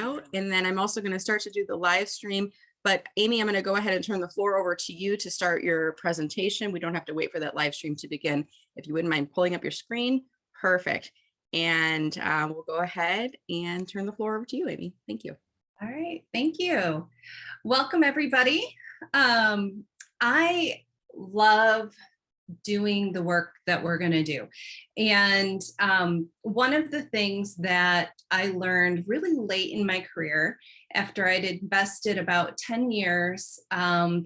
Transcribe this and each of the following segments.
out, and then I'm also going to start to do the live stream. But Amy, I'm going to go ahead and turn the floor over to you to start your presentation. We don't have to wait for that live stream to begin. If you wouldn't mind pulling up your screen, perfect. And we'll go ahead and turn the floor over to you, Amy. Thank you. All right, thank you. Welcome, everybody. I love doing the work that we're going to do. And one of the things that I learned really late in my career, after I'd invested about 10 years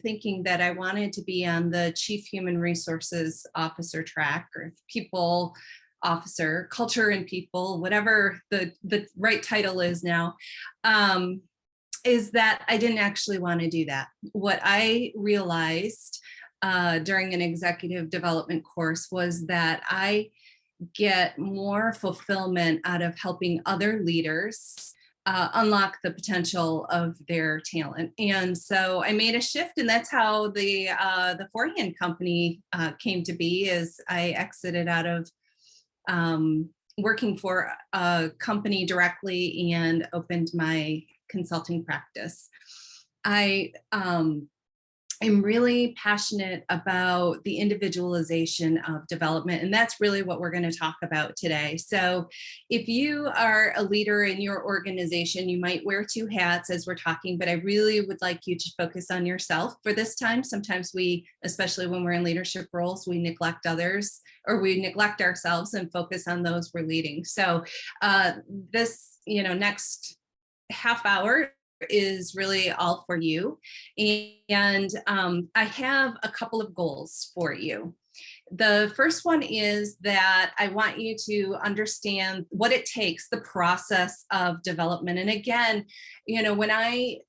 thinking that I wanted to be on the Chief Human Resources Officer track, or people officer, culture and people, whatever the right title is now, is that I didn't actually want to do that. What I realized during an executive development course was that I get more fulfillment out of helping other leaders unlock the potential of their talent. And so I made a shift, and that's how the Forehand company came to be. As I exited out of working for a company directly and opened my consulting practice. I am really passionate about the individualization of development, and that's really what we're going to talk about today. So if you are a leader in your organization, you might wear two hats as we're talking, but I really would like you to focus on yourself for this time. Sometimes we, especially when we're in leadership roles, we neglect others, or we neglect ourselves and focus on those we're leading. So this, next half hour is really all for you. And I have a couple of goals for you. The first one is that I want you to understand what it takes, the process of development. And again, when I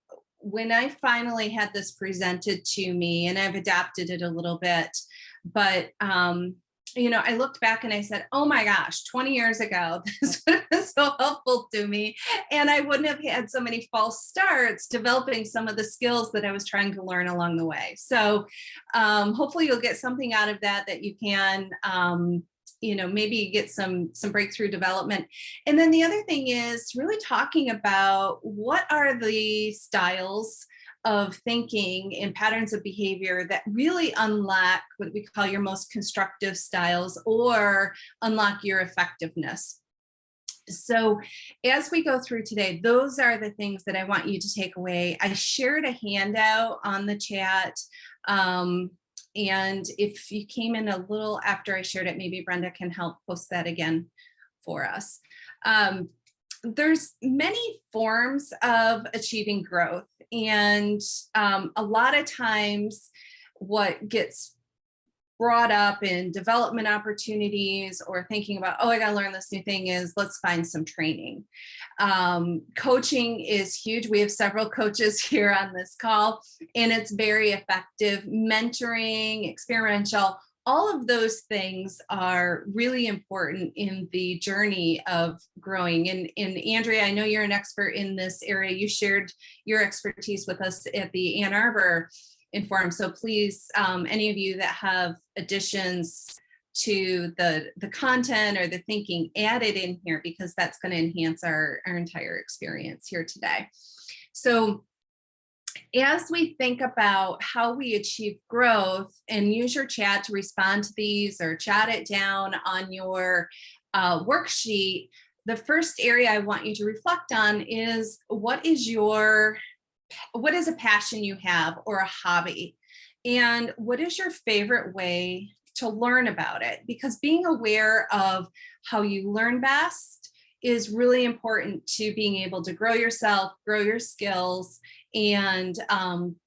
finally had this presented to me, and I've adapted it a little bit, but I looked back and I said, oh my gosh, 20 years ago, this would have been so helpful to me. And I wouldn't have had so many false starts developing some of the skills that I was trying to learn along the way. So hopefully you'll get something out of that you can, maybe get some breakthrough development. And then the other thing is really talking about what are the styles of thinking and patterns of behavior that really unlock what we call your most constructive styles, or unlock your effectiveness. So as we go through today, those are the things that I want you to take away. I shared a handout on the chat. And if you came in a little after I shared it, maybe Brenda can help post that again for us. There's many forms of achieving growth. And a lot of times what gets brought up in development opportunities or thinking about, oh, I got to learn this new thing, is let's find some training. Coaching is huge. We have several coaches here on this call, and it's very effective. Mentoring, experiential, all of those things are really important in the journey of growing. And Andrea, I know you're an expert in this area. You shared your expertise with us at the Ann Arbor Inforum. So please, any of you that have additions to the content or the thinking, add it in here, because that's going to enhance our entire experience here today. So as we think about how we achieve growth, and use your chat to respond to these or jot it down on your worksheet, the first area I want you to reflect on is what is a passion you have, or a hobby, and what is your favorite way to learn about it? Because being aware of how you learn best is really important to being able to grow yourself, grow your skills, and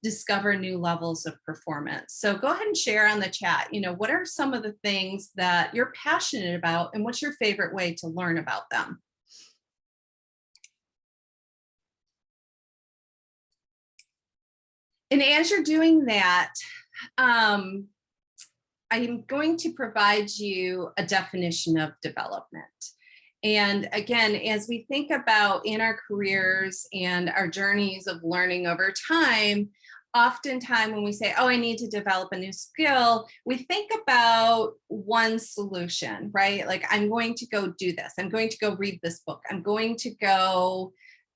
discover new levels of performance. So go ahead and share on the chat, what are some of the things that you're passionate about, and what's your favorite way to learn about them? And as you're doing that, I'm going to provide you a definition of development. And again, as we think about in our careers and our journeys of learning over time, oftentimes when we say, oh, I need to develop a new skill, we think about one solution, right? Like, I'm going to go do this. I'm going to go read this book. I'm going to go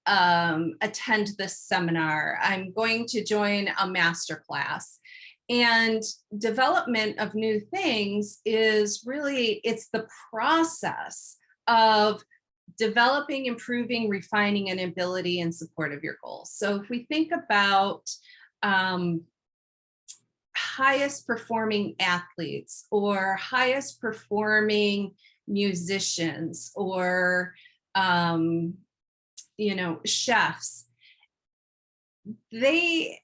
attend this seminar. I'm going to join a master class. And development of new things is really, it's the process of developing, improving, refining an ability in support of your goals. So if we think about highest performing athletes or highest performing musicians or chefs, they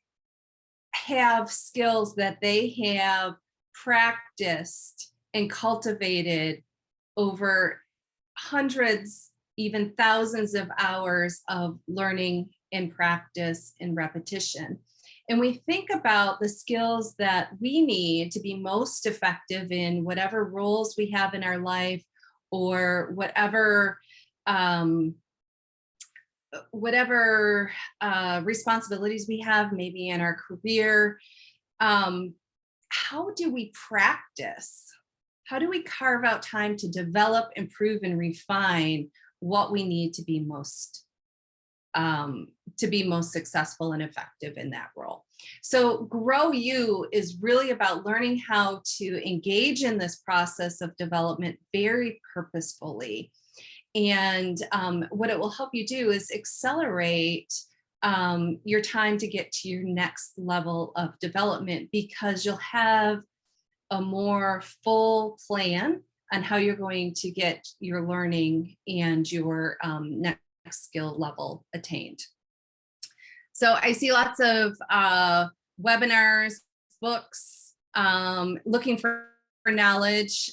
have skills that they have practiced and cultivated over hundreds, even thousands of hours of learning and practice and repetition. And we think about the skills that we need to be most effective in whatever roles we have in our life, or whatever responsibilities we have, maybe in our career. How do we practice? How do we carve out time to develop, improve, and refine what we need to be most successful and effective in that role? So Grow You is really about learning how to engage in this process of development very purposefully. And what it will help you do is accelerate your time to get to your next level of development, because you'll have a more full plan on how you're going to get your learning and your next skill level attained. So I see lots of webinars, books, looking for knowledge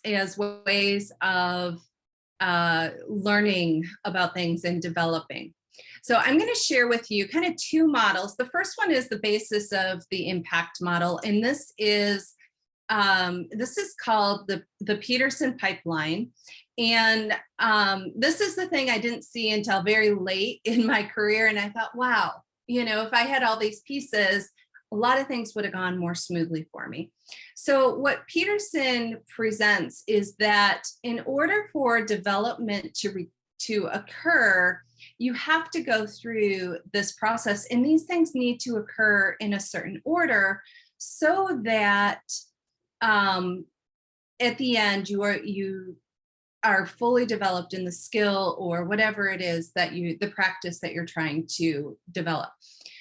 as ways of learning about things and developing. So I'm going to share with you kind of two models. The first one is the basis of the impact model, and this is called the Peterson Pipeline. And this is the thing I didn't see until very late in my career. And I thought, wow, if I had all these pieces, a lot of things would have gone more smoothly for me. So what Peterson presents is that in order for development to occur, you have to go through this process, and these things need to occur in a certain order so that at the end you are fully developed in the skill or whatever it is that the practice that you're trying to develop.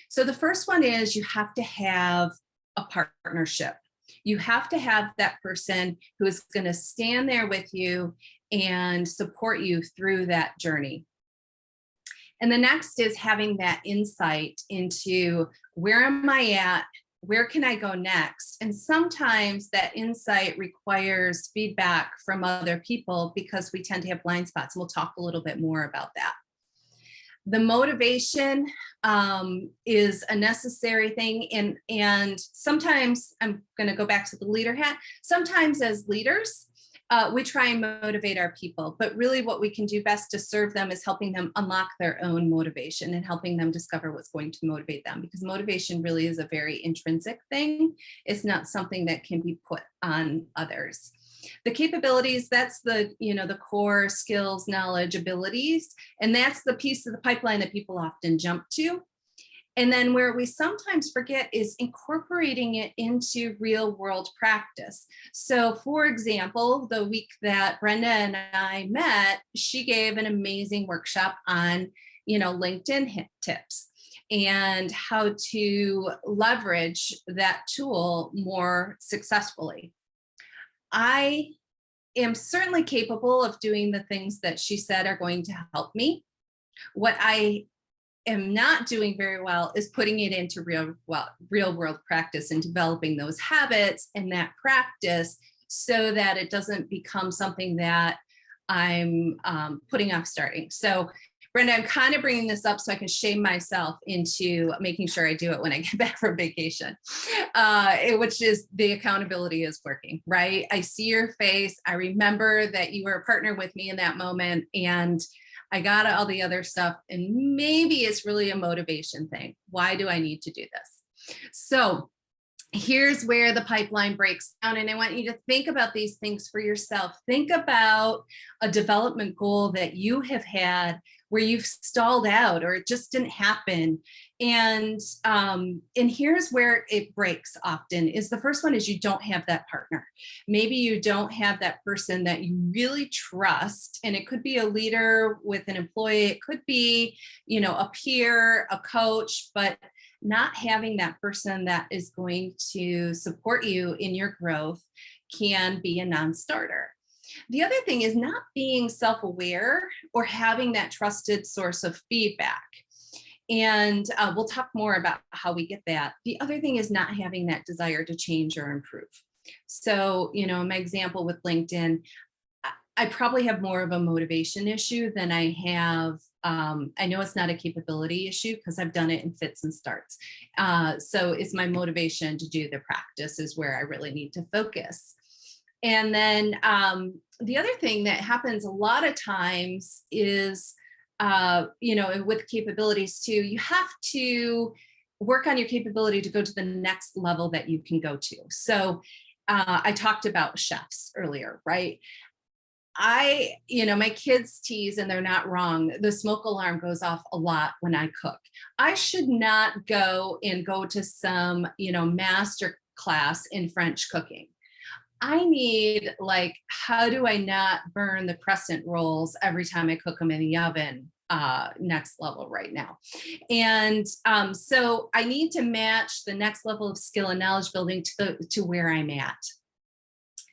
So the first one is you have to have a partnership. You have to have that person who is going to stand there with you and support you through that journey. And the next is having that insight into where am I at? Where can I go next? And sometimes that insight requires feedback from other people because we tend to have blind spots. We'll talk a little bit more about that. The motivation is a necessary thing. And sometimes, I'm going to go back to the leader hat, sometimes as leaders, we try and motivate our people, but really what we can do best to serve them is helping them unlock their own motivation and helping them discover what's going to motivate them, because motivation really is a very intrinsic thing. It's not something that can be put on others. The capabilities, that's the core skills, knowledge, abilities, and that's the piece of the pipeline that people often jump to. And then where we sometimes forget is incorporating it into real world practice. So for example, the week that Brenda and I met, she gave an amazing workshop on, LinkedIn tips and how to leverage that tool more successfully. I am certainly capable of doing the things that she said are going to help me. What I am not doing very well is putting it into real world practice and developing those habits and that practice so that it doesn't become something that I'm putting off starting. So Brenda, I'm kind of bringing this up so I can shame myself into making sure I do it when I get back from vacation, which is the accountability is working, right? I see your face. I remember that you were a partner with me in that moment, and I got all the other stuff, and maybe it's really a motivation thing. Why do I need to do this? So here's where the pipeline breaks down. And I want you to think about these things for yourself. Think about a development goal that you have had where you've stalled out or it just didn't happen. And here's where it breaks often is the first one is you don't have that partner. Maybe you don't have that person that you really trust. And it could be a leader with an employee. It could be, a peer, a coach, but not having that person that is going to support you in your growth can be a non-starter. The other thing is not being self-aware or having that trusted source of feedback. And we'll talk more about how we get that. The other thing is not having that desire to change or improve. So, my example with LinkedIn, I probably have more of a motivation issue than I have. I know it's not a capability issue because I've done it in fits and starts. So it's my motivation to do the practice is where I really need to focus. And then the other thing that happens a lot of times is, with capabilities too, you have to work on your capability to go to the next level that you can go to. So I talked about chefs earlier, right? My kids tease, and they're not wrong. The smoke alarm goes off a lot when I cook. I should not go to some, master class in French cooking. I need how do I not burn the crescent rolls every time I cook them in the oven? Next level right now. And so I need to match the next level of skill and knowledge building to where I'm at.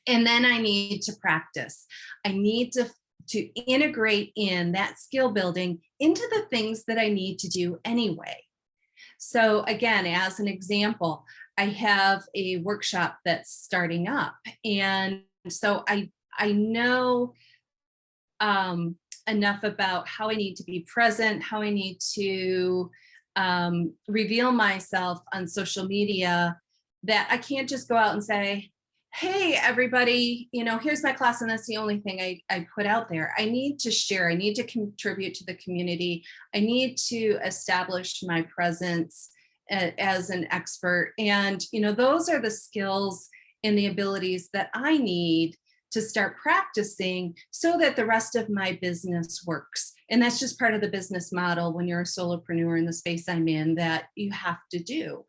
And then I need to practice. I need to integrate in that skill building into the things that I need to do anyway. So again, as an example, I have a workshop that's starting up. And so I know enough about how I need to be present, how I need to reveal myself on social media, that I can't just go out and say, hey, everybody, here's my class, and that's the only thing I put out there. I need to share. I need to contribute to the community. I need to establish my presence as an expert. And, those are the skills and the abilities that I need to start practicing so that the rest of my business works. And that's just part of the business model when you're a solopreneur in the space I'm in that you have to do.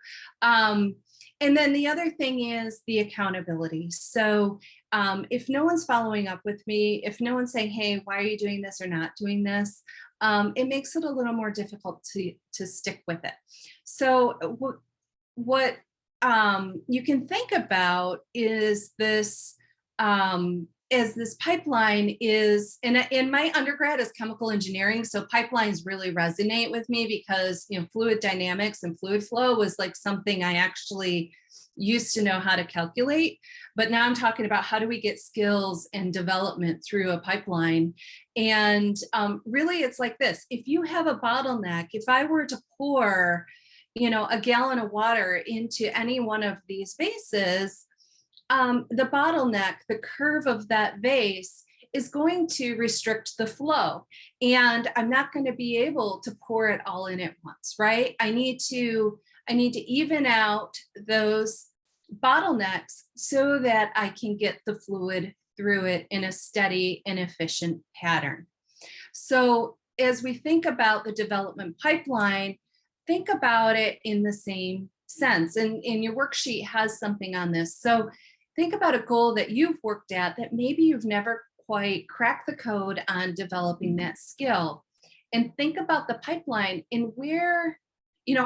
And then the other thing is the accountability. So if no one's following up with me, if no one's saying, hey, why are you doing this or not doing this? It makes it a little more difficult to stick with it. So what you can think about is this, as this pipeline is, in my undergrad is chemical engineering. So pipelines really resonate with me because, fluid dynamics and fluid flow was like something I actually used to know how to calculate. But now I'm talking about how do we get skills and development through a pipeline. And really it's like this, if you have a bottleneck, if I were to pour, a gallon of water into any one of these vases, the bottleneck, the curve of that vase is going to restrict the flow. And I'm not going to be able to pour it all in at once, right? I need to even out those bottlenecks so that I can get the fluid through it in a steady and efficient pattern. So as we think about the development pipeline, think about it in the same sense. And your worksheet has something on this. So think about a goal that you've worked at that maybe you've never quite cracked the code on developing that skill. And think about the pipeline and where,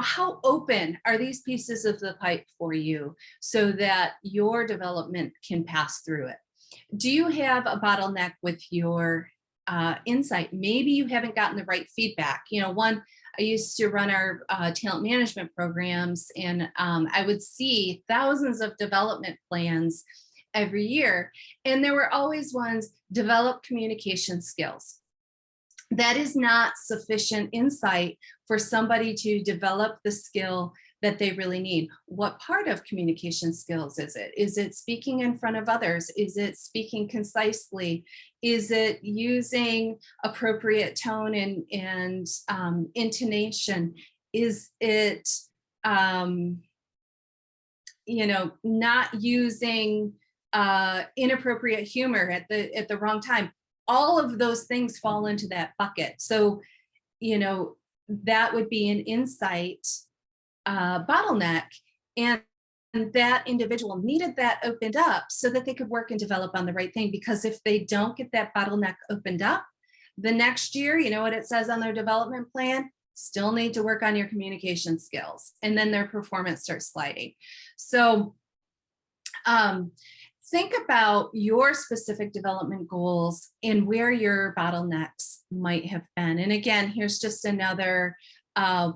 how open are these pieces of the pipe for you so that your development can pass through it? Do you have a bottleneck with your insight? Maybe you haven't gotten the right feedback. I used to run our talent management programs, and I would see thousands of development plans every year. And there were always ones, develop communication skills. That is not sufficient insight for somebody to develop the skill that they really need. What part of communication skills is it? Is it speaking in front of others? Is it speaking concisely? Is it using appropriate tone and intonation? Is it, not using inappropriate humor at the wrong time? All of those things fall into that bucket. So that would be an insight bottleneck. And that individual needed that opened up so that they could work and develop on the right thing. Because if they don't get that bottleneck opened up, the next year, you know what it says on their development plan? Still need to work on your communication skills. And then their performance starts sliding. So think about your specific development goals and where your bottlenecks might have been. And again, here's just another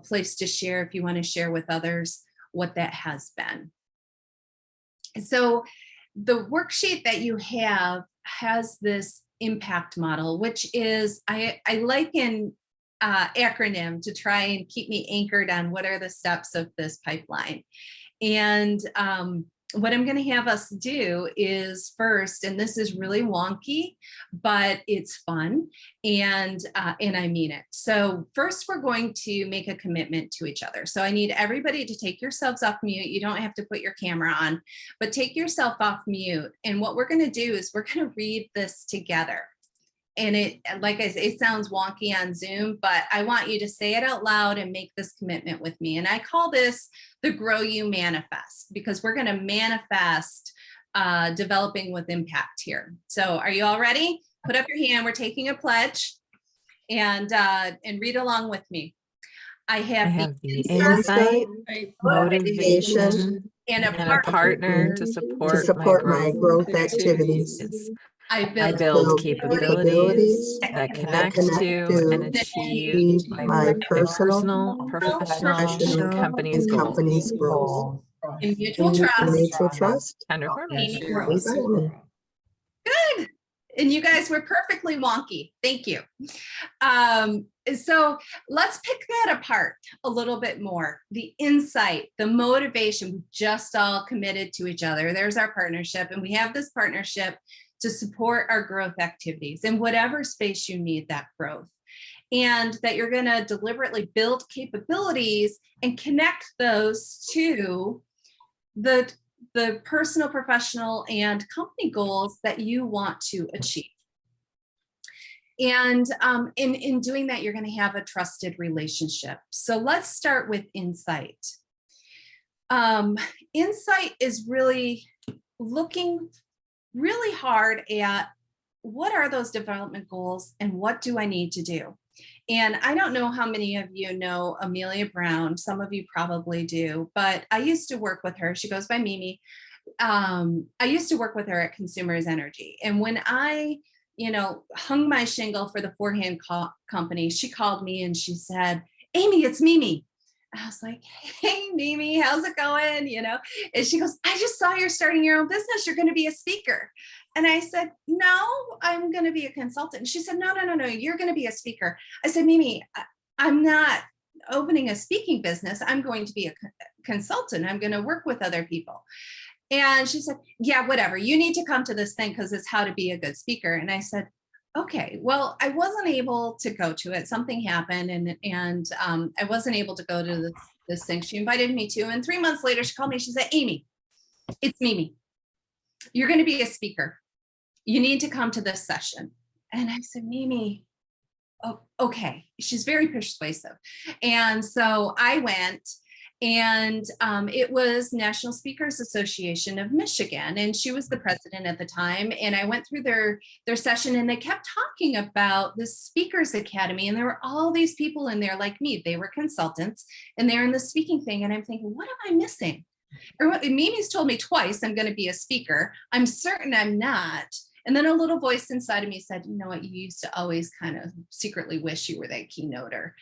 place to share if you want to share with others what that has been. So the worksheet that you have has this impact model, which is, I like an acronym to try and keep me anchored on what are the steps of this pipeline. And what I'm going to have us do is first, and this is really wonky, but it's fun, and I mean it. So first, we're going to make a commitment to each other. So I need everybody to take yourselves off mute. You don't have to put your camera on, but take yourself off mute. And what we're going to do is we're going to read this together. And it, like I say, it sounds wonky on Zoom, but I want you to say it out loud and make this commitment with me. And I call this the Grow You Manifest, because we're going to manifest developing with impact here. So are you all ready? Put up your hand. We're taking a pledge, and read along with me. I have the insight, motivation, and a partner to support my growth activities. I build capabilities that connect to and achieve my personal, professional, and company's goals. In mutual trust, tender harmony. Good. And you guys were perfectly wonky. Thank you. So let's pick that apart a little bit more. The insight, the motivation, we just all committed to each other. There's our partnership, and we have this partnership to support our growth activities in whatever space you need that growth. And that you're going to deliberately build capabilities and connect those to the personal, professional, and company goals that you want to achieve. And in doing that, you're going to have a trusted relationship. So let's start with insight. Insight is really looking really hard at what are those development goals and what do I need to do? And I don't know how many of you know Amelia Brown. Some of you probably do, but I used to work with her. She goes by Mimi. I used to work with her at Consumers Energy. And when I, hung my shingle for the Forehand company, she called me and she said, "Amy, it's Mimi." I was like, "Hey, Mimi, how's it going?" And she goes, "I just saw you're starting your own business. You're going to be a speaker." And I said, "No, I'm going to be a consultant." And she said, No, you're going to be a speaker." I said, "Mimi, I'm not opening a speaking business. I'm going to be a consultant. I'm going to work with other people." And she said, "Yeah, whatever. You need to come to this thing because it's how to be a good speaker." And I said, "Okay, well, I wasn't able to go to it. Something happened, and I wasn't able to go to this thing she invited me to." And 3 months later, she called me. She said, "Amy, it's Mimi. You're going to be a speaker. You need to come to this session." And I said, "Mimi, oh, okay." She's very persuasive. And so I went, and it was National Speakers Association of Michigan, and she was the president at the time. And I went through their session, and they kept talking about the Speakers Academy, and there were all these people in there like me. They were consultants, and they're in the speaking thing, and I'm thinking, what am I missing? Mimi's told me twice I'm going to be a speaker. I'm certain I'm not. And then a little voice inside of me said, "You know what? You used to always kind of secretly wish you were that keynoter."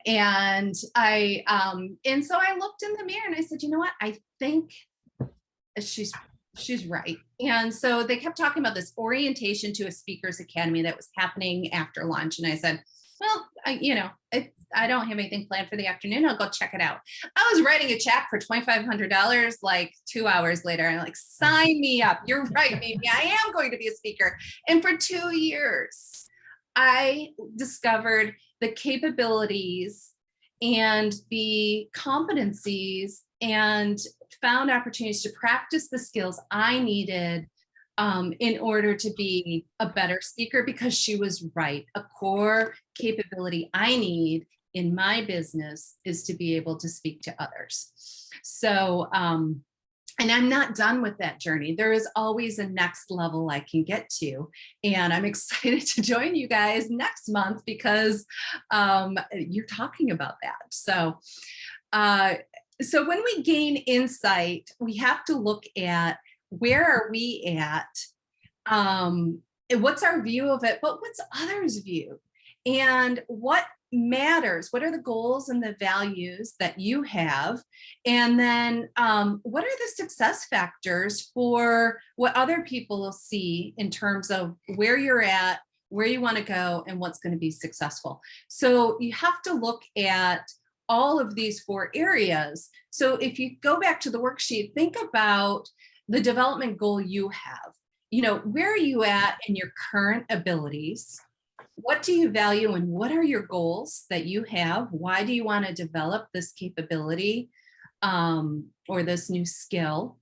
And so I looked in the mirror and I said, "You know what? I think she's right." And so they kept talking about this orientation to a speakers academy that was happening after lunch. And I said, "Well, I don't have anything planned for the afternoon. I'll go check it out." I was writing a check for $2,500 like 2 hours later. I'm like, "Sign me up. You're right, maybe I am going to be a speaker." And for 2 years, I discovered the capabilities and the competencies and found opportunities to practice the skills I needed in order to be a better speaker, because she was right. A core capability I need in my business is to be able to speak to others. So, and I'm not done with that journey. There is always a next level I can get to. And I'm excited to join you guys next month because you're talking about that. So when we gain insight, we have to look at where are we at? And what's our view of it, but what's others' view? And what matters? What are the goals and the values that you have? And then what are the success factors for what other people will see in terms of where you're at, where you want to go, and what's going to be successful? So you have to look at all of these 4 areas. So if you go back to the worksheet, think about the development goal you have. You know, where are you at in your current abilities? What do you value and what are your goals that you have? Why do you want to develop this capability or this new skill?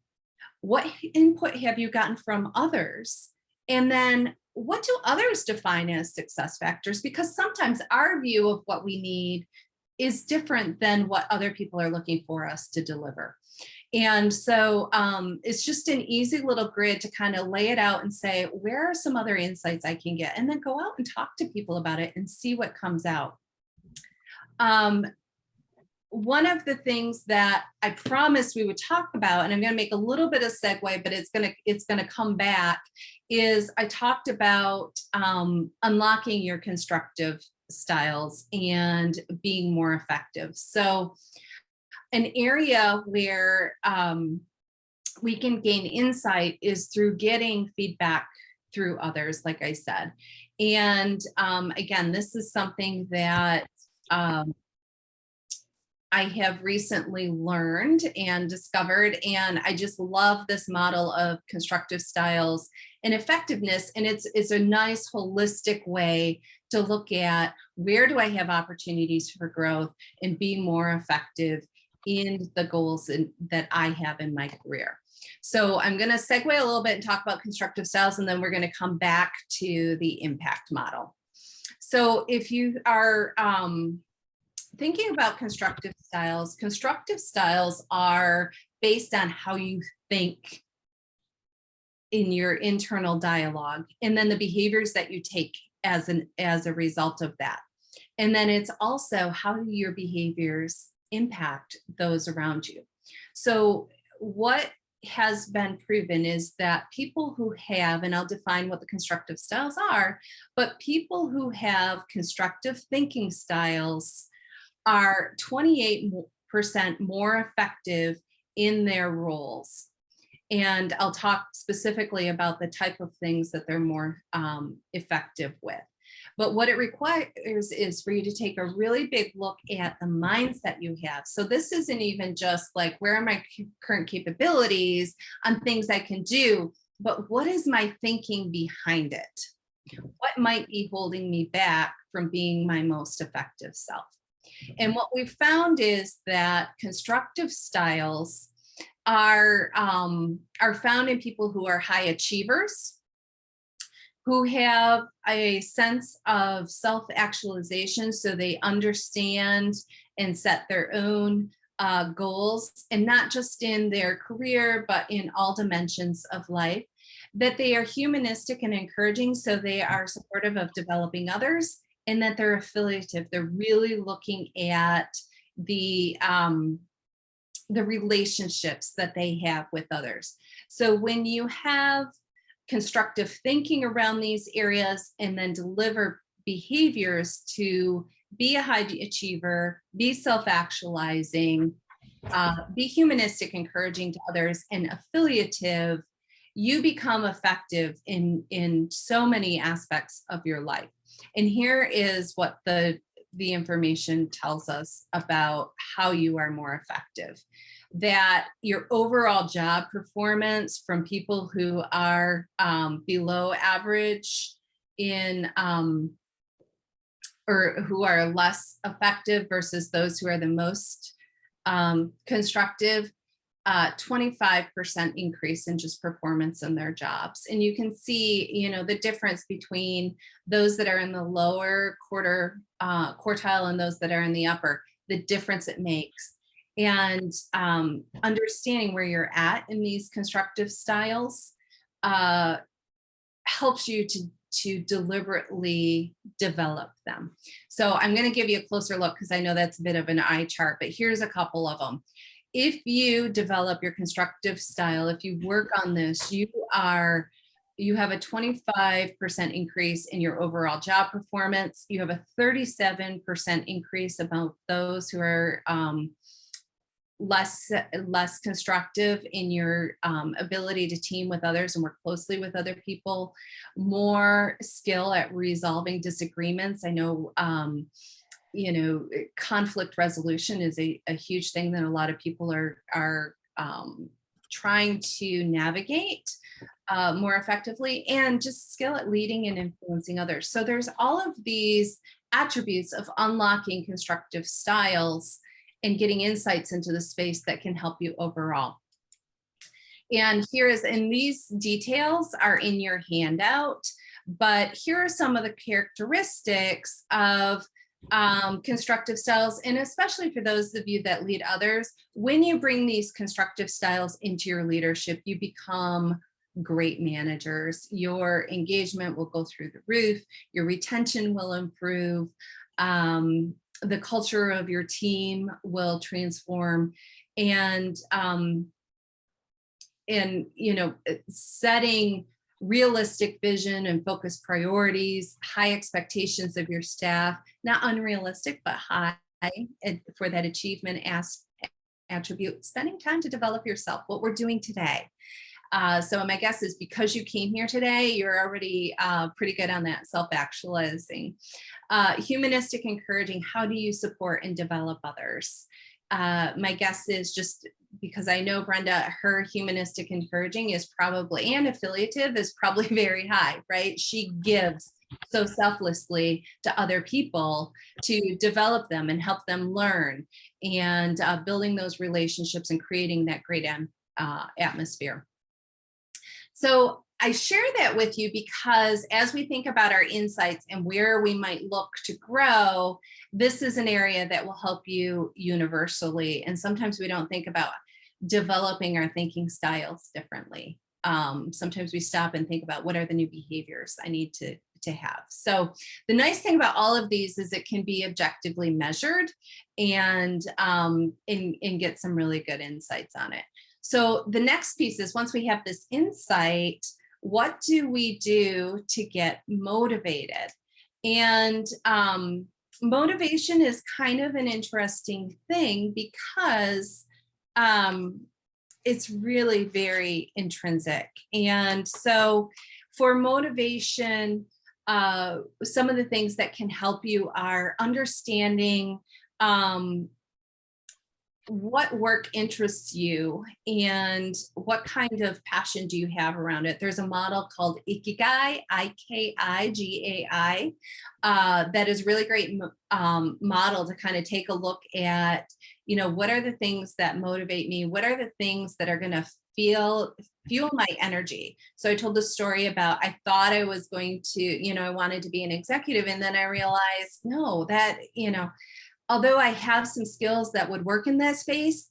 What input have you gotten from others? And then what do others define as success factors? Because sometimes our view of what we need is different than what other people are looking for us to deliver. And so it's just an easy little grid to kind of lay it out and say, where are some other insights I can get? And then go out and talk to people about it and see what comes out. One of the things that I promised we would talk about, and I'm going to make a little bit of segue, but it's going to come back, is I talked about unlocking your constructive styles and being more effective. So an area where we can gain insight is through getting feedback through others, like I said. And again, this is something that I have recently learned and discovered, and I just love this model of constructive styles and effectiveness. And it's a nice holistic way to look at where do I have opportunities for growth and be more effective in the goals that I have in my career. So I'm going to segue a little bit and talk about constructive styles, and then we're going to come back to the impact model. So if you are thinking about constructive styles are based on how you think in your internal dialogue, and then the behaviors that you take as a result of that. And then it's also how do your behaviors impact those around you. So what has been proven is that people who have, and I'll define what the constructive styles are, but people who have constructive thinking styles are 28% more effective in their roles. And I'll talk specifically about the type of things that they're more effective with. But what it requires is for you to take a really big look at the mindset you have. So this isn't even just like, where are my current capabilities on things I can do, but what is my thinking behind it? What might be holding me back from being my most effective self? And what we've found is that constructive styles are found in people who are high achievers, who have a sense of self-actualization, so they understand and set their own goals, and not just in their career, but in all dimensions of life, that they are humanistic and encouraging, so they are supportive of developing others, and that they're affiliative. They're really looking at the relationships that they have with others. So when you have constructive thinking around these areas and then deliver behaviors to be a high achiever, be self-actualizing, be humanistic, encouraging to others, and affiliative, you become effective in so many aspects of your life. And here is what the information tells us about how you are more effective. That your overall job performance from people who are below average in or who are less effective versus those who are the most constructive, 25% increase in just performance in their jobs. And you can see, the difference between those that are in the lower quartile and those that are in the upper, the difference it makes. And understanding where you're at in these constructive styles helps you to deliberately develop them. So I'm going to give you a closer look because I know that's a bit of an eye chart, but here's a couple of them. If you develop your constructive style, if you work on this, you have a 25% increase in your overall job performance. You have a 37% increase about those who are less constructive in your ability to team with others and work closely with other people, more skill at resolving disagreements. I know conflict resolution is a huge thing that a lot of people are trying to navigate more effectively, and just skill at leading and influencing others. So there's all of these attributes of unlocking constructive styles and getting insights into the space that can help you overall. And these details are in your handout, but here are some of the characteristics of constructive styles, and especially for those of you that lead others. When you bring these constructive styles into your leadership, you become great managers. Your engagement will go through the roof, your retention will improve, the culture of your team will transform, and setting realistic vision and focused priorities, high expectations of your staff, not unrealistic, but high for that achievement attribute, spending time to develop yourself, what we're doing today. So my guess is because you came here today, you're already pretty good on that self-actualizing. Humanistic, encouraging, how do you support and develop others? My guess is, just because I know Brenda, her humanistic encouraging is probably, and affiliative is probably very high, right? She gives so selflessly to other people to develop them and help them learn, and building those relationships and creating that great atmosphere. So I share that with you because as we think about our insights and where we might look to grow, this is an area that will help you universally. And sometimes we don't think about developing our thinking styles differently. Sometimes we stop and think about, what are the new behaviors I need to have? So the nice thing about all of these is it can be objectively measured and get some really good insights on it. So the next piece is, once we have this insight, what do we do to get motivated? And motivation is kind of an interesting thing because it's really very intrinsic. And so for motivation, some of the things that can help you are understanding what work interests you and what kind of passion do you have around it. There's a model called Ikigai, Ikigai, that is really great model to kind of take a look at, what are the things that motivate me? What are the things that are going to fuel my energy? So I told the story about, I thought I was going to, I wanted to be an executive. And then I realized, no, that, although I have some skills that would work in that space,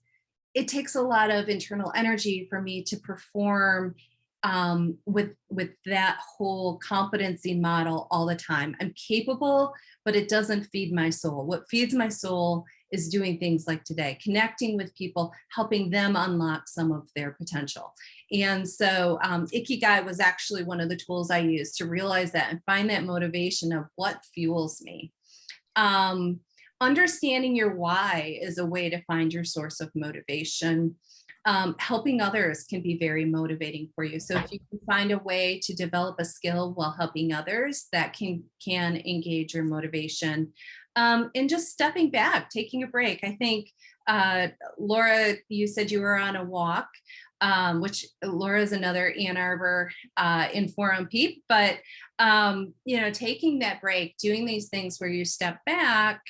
it takes a lot of internal energy for me to perform with that whole competency model all the time. I'm capable, but it doesn't feed my soul. What feeds my soul is doing things like today, connecting with people, helping them unlock some of their potential. And so Ikigai was actually one of the tools I used to realize that and find that motivation of what fuels me. Understanding your why is a way to find your source of motivation. Helping others can be very motivating for you. So if you can find a way to develop a skill while helping others, that can engage your motivation. And just stepping back, taking a break. I think, Laura, you said you were on a walk, which Laura is another Ann Arbor Inforum peep, but taking that break, doing these things where you step back,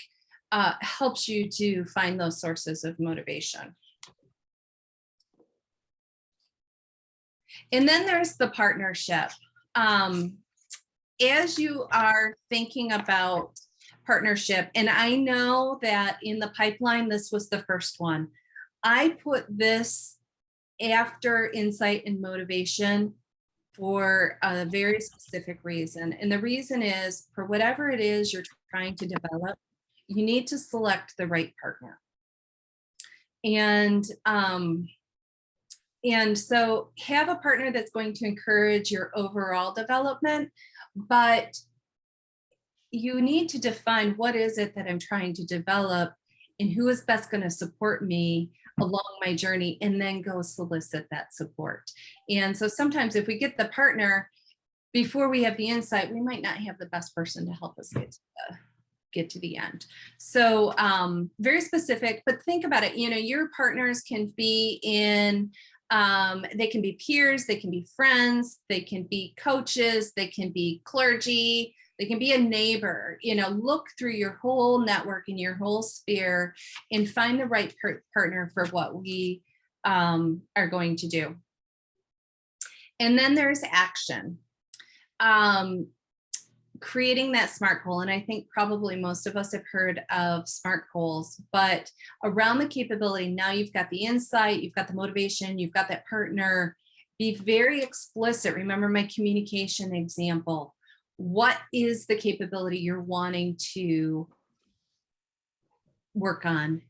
helps you to find those sources of motivation. And then there's the partnership. As you are thinking about partnership, and I know that in the pipeline, this was the first one. I put this after insight and motivation for a very specific reason. And the reason is, for whatever it is you're trying to develop, you need to select the right partner. And so have a partner that's going to encourage your overall development, but you need to define what is it that I'm trying to develop and who is best going to support me along my journey, and then go solicit that support. And so sometimes if we get the partner before we have the insight, we might not have the best person to help us get to the end. So very specific, but think about it. Your partners can be they can be peers, they can be friends, they can be coaches, they can be clergy, they can be a neighbor. Look through your whole network and your whole sphere and find the right partner for what we are going to do. And then there's action. Creating that SMART goal. And I think probably most of us have heard of SMART goals, but around the capability, now you've got the insight, you've got the motivation, you've got that partner. Be very explicit. Remember my communication example. What is the capability you're wanting to work on?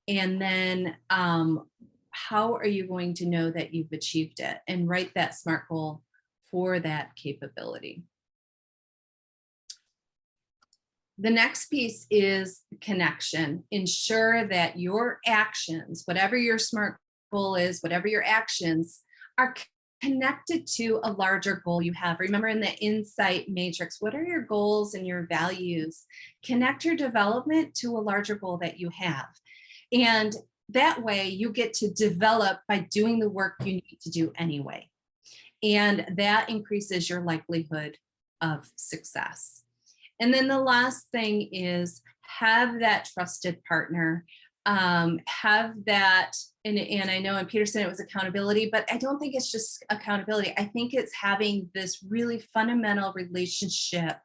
And then how are you going to know that you've achieved it? And write that SMART goal for that capability. The next piece is connection. Ensure that your actions, whatever your SMART goal is, whatever your actions are connected to a larger goal you have. Remember, in the insight matrix, what are your goals and your values? Connect your development to a larger goal that you have. And that way you get to develop by doing the work you need to do anyway. And that increases your likelihood of success. And then the last thing is have that trusted partner, have that, and I know in Peterson it was accountability, but I don't think it's just accountability. I think it's having this really fundamental relationship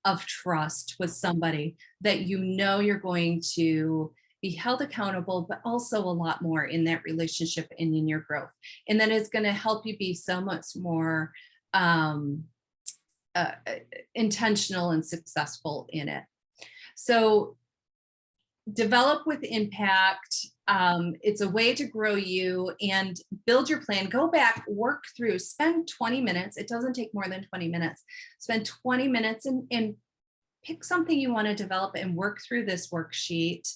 of trust with somebody that you're going to be held accountable, but also a lot more in that relationship and in your growth. And then it's going to help you be so much more intentional and successful in it. So develop with impact. It's a way to grow you and build your plan. Go back, work through, spend 20 minutes. It doesn't take more than 20 minutes. Spend 20 minutes and pick something you want to develop and work through this worksheet.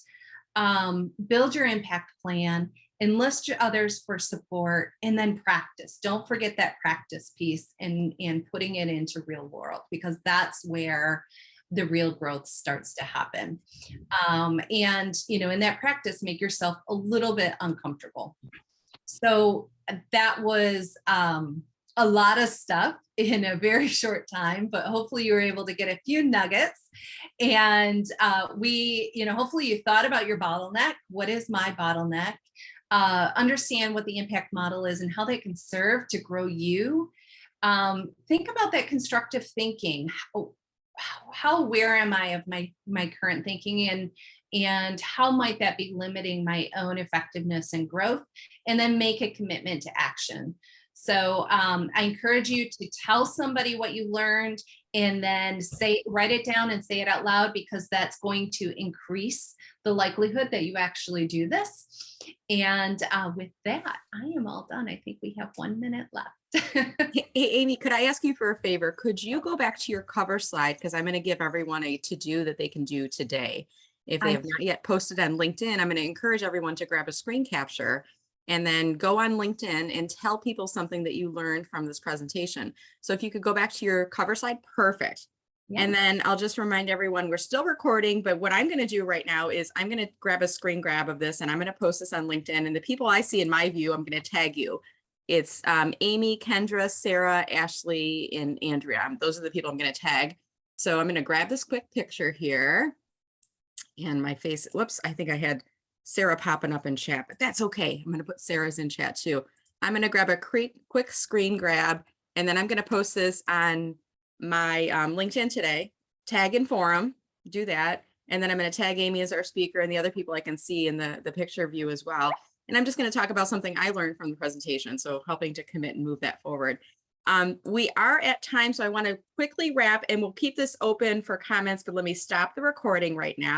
Build your impact plan, enlist your others for support, and then practice. Don't forget that practice piece and putting it into real world, because that's where the real growth starts to happen. And, in that practice, make yourself a little bit uncomfortable. So that was a lot of stuff in a very short time, but hopefully you were able to get a few nuggets. And hopefully you thought about your bottleneck. What is my bottleneck? Understand what the impact model is and how they can serve to grow you. Think about that constructive thinking. How aware am I of my current thinking, and how might that be limiting my own effectiveness and growth? And then make a commitment to action. So I encourage you to tell somebody what you learned, and then write it down and say it out loud, because that's going to increase the likelihood that you actually do this. And with that, I am all done. I think we have 1 minute left. Hey, Amy, could I ask you for a favor? Could you go back to your cover slide? Because I'm going to give everyone a to-do that they can do today. If they have not yet posted on LinkedIn, I'm going to encourage everyone to grab a screen capture and then go on LinkedIn and tell people something that you learned from this presentation. So if you could go back to your cover slide, perfect. Yeah. And then I'll just remind everyone, we're still recording, but what I'm going to do right now is I'm going to grab a screen grab of this and I'm going to post this on LinkedIn. And the people I see in my view, I'm going to tag you. It's Amy, Kendra, Sarah, Ashley, and Andrea. Those are the people I'm going to tag. So I'm going to grab this quick picture here. And my face, whoops, I think I had Sarah popping up in chat, but that's okay. I'm going to put Sarah's in chat too. I'm going to grab a quick screen grab, and then I'm going to post this on my LinkedIn today, tag Inforum, do that. And then I'm going to tag Amy as our speaker and the other people I can see in the picture view as well. And I'm just going to talk about something I learned from the presentation. So helping to commit and move that forward. We are at time, so I want to quickly wrap, and we'll keep this open for comments, but let me stop the recording right now.